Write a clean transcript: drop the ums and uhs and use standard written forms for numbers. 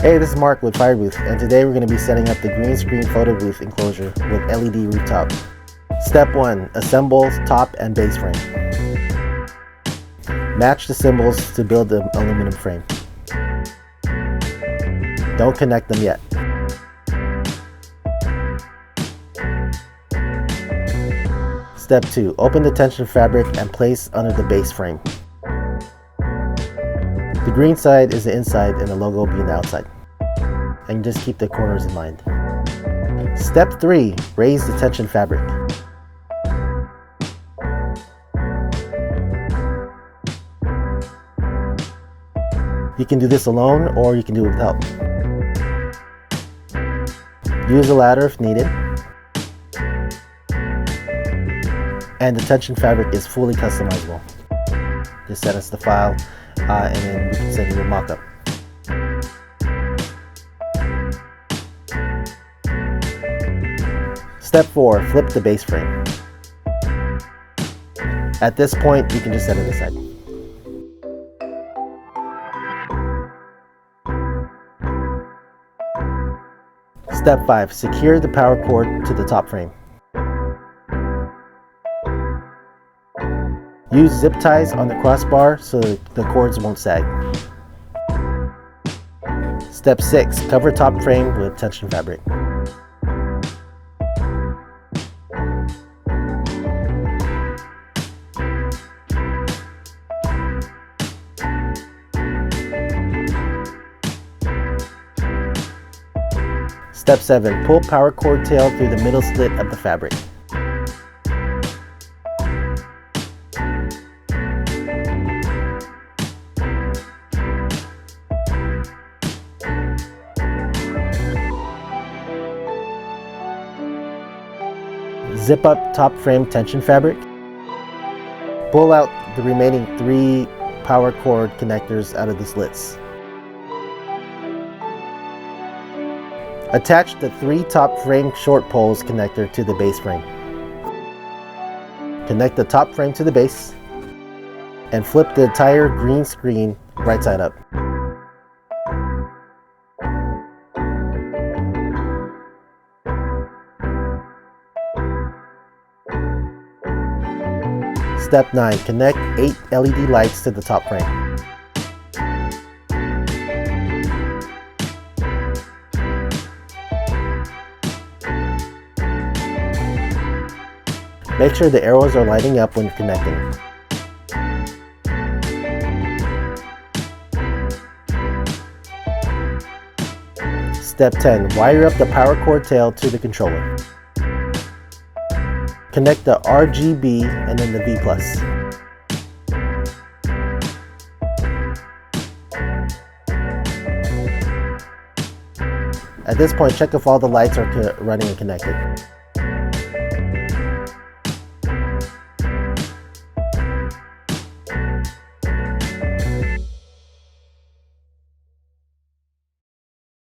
Hey, this is Mark with FireBooth, and today we're going to be setting up the green screen photo booth enclosure with LED rooftop. Step 1. Assemble top and base frame. Match the symbols to build the aluminum frame. Don't connect them yet. Step 2. Open the tension fabric and place under the base frame. The green side is the inside and the logo being the outside. And just keep the corners in mind. Step 3. Raise the tension fabric. You can do this alone or you can do it with help. Use a ladder if needed. And the tension fabric is fully customizable. Just send us the file and then we can send you a mock-up. Step 4. Flip the base frame. At this point, you can just set it aside. Step 5. Secure the power cord to the top frame. Use zip ties on the crossbar so the cords won't sag. Step 6. Cover top frame with tension fabric. Step 7. Pull power cord tail through the middle slit of the fabric. Zip up top frame tension fabric. Pull out the remaining 3 power cord connectors out of the slits. Attach the 3 top frame short poles connector to the base frame. Connect the top frame to the base and flip the entire green screen right side up. Step 9. Connect 8 LED lights to the top frame. Make sure the arrows are lighting up when connecting. Step 10. Wire up the power cord tail to the controller. Connect the RGB and then the V+. At this point, check if all the lights are running and connected.